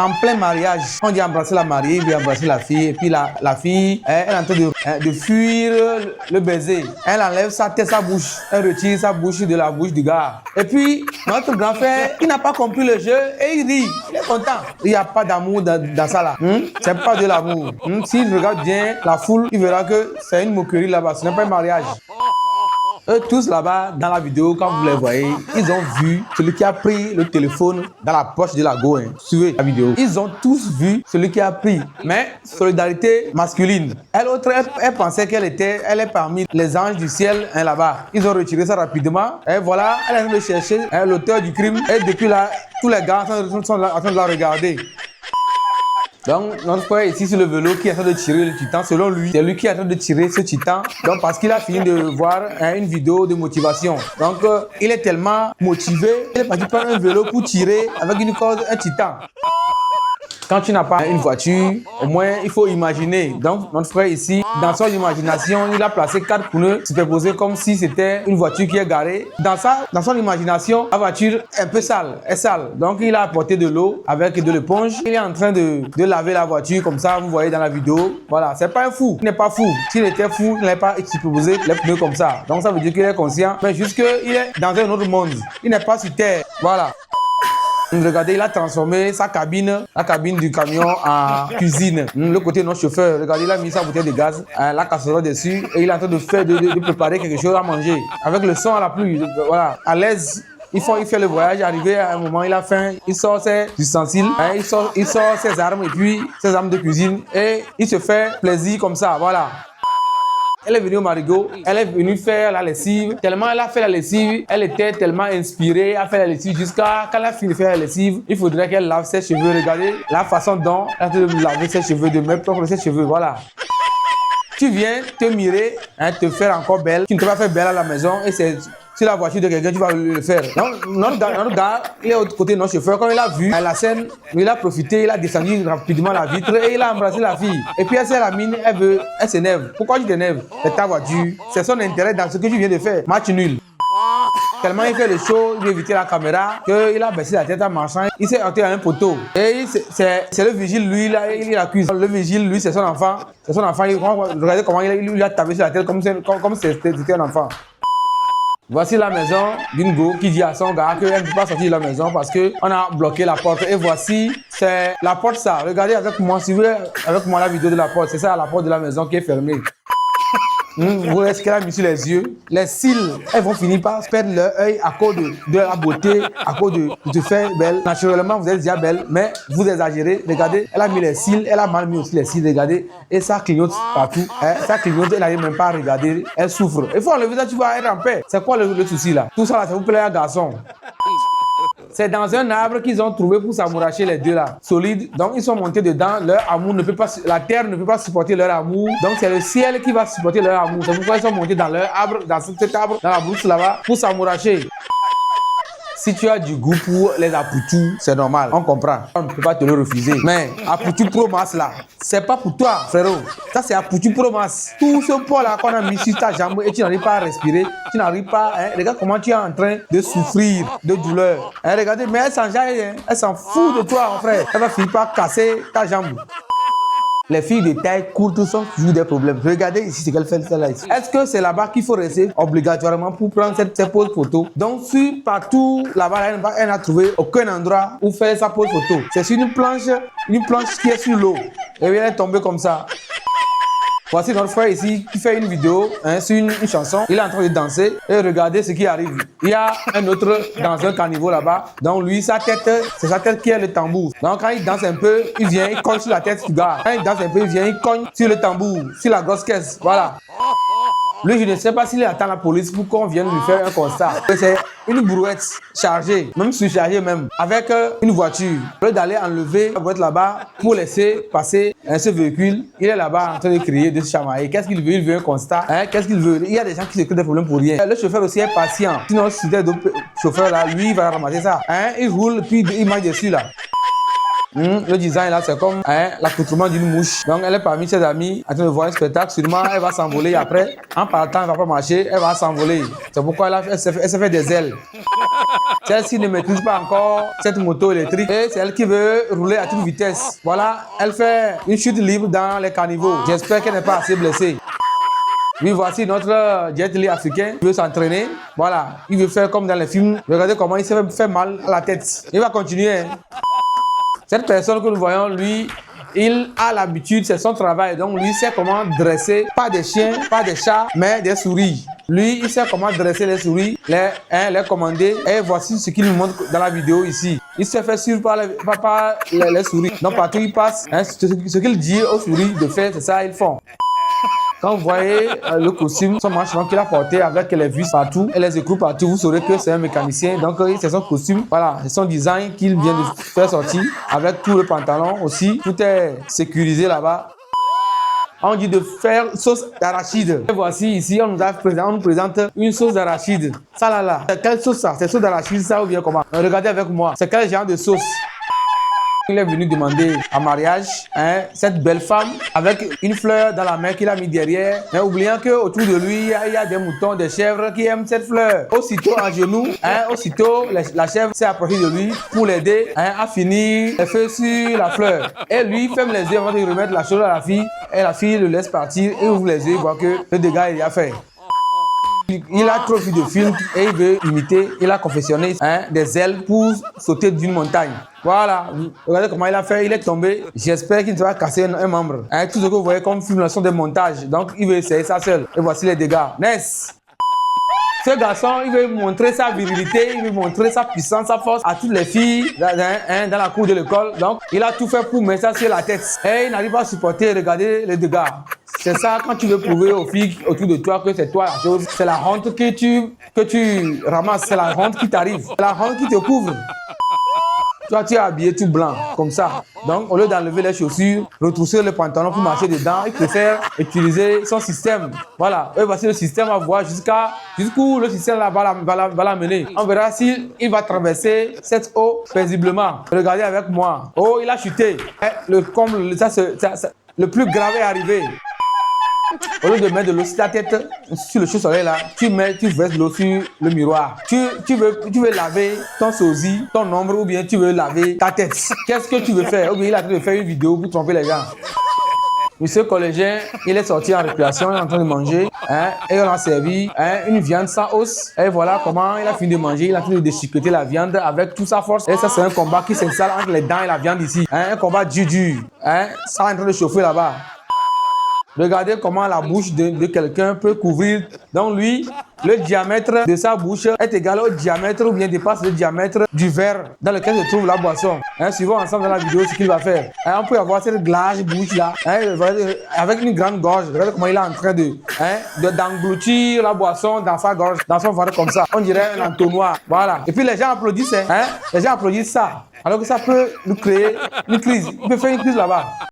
En plein mariage, on dit embrasser la mariée, il veut embrasser la fille. Et puis la fille, elle est en train de fuir le baiser. Elle enlève sa tête, sa bouche. Elle retire sa bouche de la bouche du gars. Et puis, notre grand frère, il n'a pas compris le jeu et il rit. Il est content. Il n'y a pas d'amour dans ça là. C'est pas de l'amour. S'il regarde bien la foule, il verra que c'est une moquerie là-bas. Ce n'est pas un mariage. Eux tous là-bas, dans la vidéo, quand vous les voyez, ils ont vu celui qui a pris le téléphone dans la poche de la go. Suivez la vidéo. Ils ont tous vu celui qui a pris. Mais solidarité masculine. Elle pensait qu'elle est parmi les anges du ciel là-bas. Ils ont retiré ça rapidement. Et voilà, elle est en train de chercher l'auteur du crime. Et depuis là, tous les gars sont en train de la regarder. Donc, notre frère ici sur le vélo qui est en train de tirer le titan, selon lui, c'est lui qui est en train de tirer ce titan. Donc, parce qu'il a fini de voir une vidéo de motivation. Donc, il est tellement motivé, il est parti prendre un vélo pour tirer avec une corde, un titan. Quand tu n'as pas une voiture, au moins il faut imaginer. Donc notre frère ici, dans son imagination, il a placé 4 pneus superposés comme si c'était une voiture qui est garée. Dans son imagination, la voiture est un peu sale, est sale. Donc il a apporté de l'eau avec de l'éponge. Il est en train de laver la voiture comme ça, vous voyez dans la vidéo. Voilà, c'est pas un fou. Il n'est pas fou. S'il était fou, il n'allait pas superposé les pneus comme ça. Donc ça veut dire qu'il est conscient, mais juste qu'il est dans un autre monde. Il n'est pas sur terre. Voilà. Regardez, il a transformé sa cabine, la cabine du camion en cuisine. Le côté non chauffeur, regardez, il a mis sa bouteille de gaz, la casserole dessus et il est en train de préparer quelque chose à manger. Avec le son à la pluie, voilà, à l'aise. Il fait le voyage, arrivé à un moment, il a faim, il sort ses ustensiles, il sort ses armes et puis ses armes de cuisine et il se fait plaisir comme ça, voilà. Elle est venue au marigot, elle est venue faire la lessive. Tellement elle a fait la lessive, elle était tellement inspirée à faire la lessive jusqu'à quand elle a fini de faire la lessive, il faudrait qu'elle lave ses cheveux. Regardez la façon dont elle a de laver ses cheveux, de mettre propre ses cheveux, voilà. Tu viens te mirer, te faire encore belle. Tu ne t'es pas fait belle à la maison et c'est sur la voiture de quelqu'un, tu vas le faire. Donc, notre gars, il est au côté de notre chauffeur. Quand il a vu la scène, il a profité, il a descendu rapidement la vitre et il a embrassé la fille. Et puis elle s'est la mine, elle s'énerve. Pourquoi tu t'énerves? C'est ta voiture. C'est son intérêt dans ce que tu viens de faire. Match nul. Tellement il fait le show, il veut éviter la caméra, qu'il a baissé la tête en marchant. Il s'est heurté à un poteau. Et c'est le vigile, lui, il accuse. Le vigile, lui, c'est son enfant. C'est son enfant. Regardez comment il a tapé sur la tête comme si c'était un enfant. Voici la maison d'une go qui dit à son gars qu'elle ne peut pas sortir de la maison parce qu'on a bloqué la porte. Et voici, c'est la porte ça. Regardez avec moi, si vous voulez, avec moi la vidéo de la porte. C'est ça la porte de la maison qui est fermée. Vous voyez ce qu'elle a mis sur les yeux. Les cils, elles vont finir par perdre leur œil à cause de la beauté, à cause de te faire belle. Naturellement, vous êtes déjà belle, mais vous exagérez. Regardez, elle a mis les cils, elle a mal mis aussi les cils, regardez. Et ça clignote partout. Ça clignote, elle n'arrive même pas à regarder. Elle souffre. Il faut enlever ça, tu vas être en paix. C'est quoi le souci là? Tout ça là, ça vous plaît, garçon? C'est dans un arbre qu'ils ont trouvé pour s'amouracher les deux là, solides. Donc ils sont montés dedans, leur amour ne peut pas, la terre ne peut pas supporter leur amour. Donc c'est le ciel qui va supporter leur amour. C'est pourquoi ils sont montés dans leur arbre, dans cet arbre, dans la brousse là-bas, pour s'amouracher. Si tu as du goût pour les apoutus, c'est normal, on comprend. On ne peut pas te le refuser. Mais apoutu pro masse là, c'est pas pour toi, frérot. Ça c'est apoutu pro masse. Tout ce poids là qu'on a mis sur ta jambe et tu n'arrives pas à respirer, tu n'arrives pas, regarde comment tu es en train de souffrir de douleur. Regardez, mais elle s'en jaille, elle s'en fout de toi, mon frère. Elle va finir par casser ta jambe. Les filles de taille courte sont toujours des problèmes. Regardez ici ce qu'elle fait là. Est-ce que c'est là-bas qu'il faut rester obligatoirement pour prendre cette pose photo? Donc, partout là-bas, elle n'a trouvé aucun endroit où faire sa pose photo. C'est sur une planche qui est sur l'eau. Et elle est tombée comme ça. Voici notre frère ici qui fait une vidéo sur une chanson. Il est en train de danser et regardez ce qui arrive. Il y a un autre danseur caniveau là-bas. Donc lui, sa tête, c'est sa tête qui est le tambour. Donc quand il danse un peu, il vient, il colle sur la tête du gars. Quand il danse un peu, il vient, il cogne sur le tambour, sur la grosse caisse. Voilà. Lui, je ne sais pas s'il attend la police pour qu'on vienne lui faire un constat. C'est une brouette chargée, même surchargée même, avec une voiture. Au lieu d'aller enlever la brouette là-bas pour laisser passer ce véhicule, il est là-bas en train de crier, de se chamailler. Qu'est-ce qu'il veut? Il veut un constat. Qu'est-ce qu'il veut? Il y a des gens qui se créent des problèmes pour rien. Le chauffeur aussi est patient. Sinon, si c'était d'autres chauffeurs là, lui, il va ramasser ça. Il roule, puis il marche dessus là. Le design là, c'est comme l'accoutrement d'une mouche. Donc elle est parmi ses amis en train de voir un spectacle. Sûrement elle va s'envoler après. En partant, elle va pas marcher, elle va s'envoler. C'est pourquoi elle s'est fait des ailes. Celle-ci ne maîtrise pas encore cette moto électrique et c'est elle qui veut rouler à toute vitesse. Voilà, elle fait une chute libre dans les caniveaux. J'espère qu'elle n'est pas assez blessée. Oui, voici notre Jet Li africain qui veut s'entraîner. Voilà, il veut faire comme dans les films. Regardez comment il se fait mal à la tête. Il va continuer. Hein. Cette personne que nous voyons, lui, il a l'habitude, c'est son travail. Donc, lui sait comment dresser, pas des chiens, pas des chats, mais des souris. Lui, il sait comment dresser les souris, les commander. Et voici ce qu'il nous montre dans la vidéo ici. Il se fait suivre par les souris. Donc, partout où il passe, hein, ce qu'il dit aux souris de faire, c'est ça, ils font. Quand vous voyez le costume, son manche qu'il a porté avec les vis partout et les écrous partout, vous saurez que c'est un mécanicien. Donc, c'est son costume. Voilà, c'est son design qu'il vient de faire sortir avec tout le pantalon aussi. Tout est sécurisé là-bas. On dit de faire sauce d'arachide. Et voici ici, on nous présente une sauce d'arachide. Ça là. C'est quelle sauce ça? C'est sauce d'arachide ça ou bien comment? Regardez avec moi. C'est quel genre de sauce? Il est venu demander en mariage cette belle femme avec une fleur dans la main qu'il a mis derrière, mais oubliant qu'autour de lui, il y a des moutons, des chèvres qui aiment cette fleur. Aussitôt à genoux, aussitôt la chèvre s'est approchée de lui pour l'aider à finir les feux sur la fleur. Et lui ferme les yeux avant de remettre la chose à la fille, et la fille le laisse partir et ouvre les yeux et voit que le dégât est fait. Il a trop vu de films et il veut imiter. Il a confectionné des ailes pour sauter d'une montagne. Voilà, regardez comment il a fait. Il est tombé. J'espère qu'il ne va pas casser un membre. Tout ce que vous voyez comme film, ce sont des montages. Donc, il veut essayer ça seul. Et voici les dégâts. Ness. Ce garçon, il veut montrer sa virilité, il veut montrer sa puissance, sa force à toutes les filles dans la cour de l'école. Donc, il a tout fait pour mettre ça sur la tête. Et il n'arrive pas à supporter, regarder les dégâts. C'est ça, quand tu veux prouver aux filles autour de toi que c'est toi la chose, c'est la honte que tu ramasses, c'est la honte qui t'arrive, c'est la honte qui te couvre. Toi, tu es habillé tout blanc, comme ça. Donc, au lieu d'enlever les chaussures, retrousser le pantalon pour marcher dedans, il préfère utiliser son système. Voilà. Et voici le système à voir jusqu'où le système là va l'amener. On verra s'il va traverser cette eau paisiblement. Regardez avec moi. Oh, il a chuté. Le comble, le plus grave est arrivé. Au lieu de mettre de l'eau sur ta tête, sur le chaud-soleil là, tu verses de l'eau sur le miroir. Tu veux laver ton sosie, ton ombre ou bien tu veux laver ta tête. Qu'est-ce que tu veux faire? Ou bien il a train de faire une vidéo pour tromper les gens. Monsieur collégien, il est sorti en récréation, il est en train de manger, et on a servi une viande sans os. Et voilà comment il a fini de manger, il est en train de déchiqueter la viande avec toute sa force. Et ça, c'est un combat qui s'installe entre les dents et la viande ici. Un combat dur. Ça est en train de chauffer là-bas. Regardez comment la bouche de quelqu'un peut couvrir. Donc lui, le diamètre de sa bouche est égal au diamètre ou bien dépasse le diamètre du verre dans lequel se trouve la boisson. Suivons ensemble dans la vidéo ce qu'il va faire. On peut avoir cette large bouche là, avec une grande gorge. Regardez comment il est en train d'engloutir la boisson dans sa gorge, dans son ventre comme ça. On dirait un entonnoir. Voilà. Et puis les gens applaudissent. Les gens applaudissent ça. Alors que ça peut nous créer une crise. Il peut faire une crise là-bas.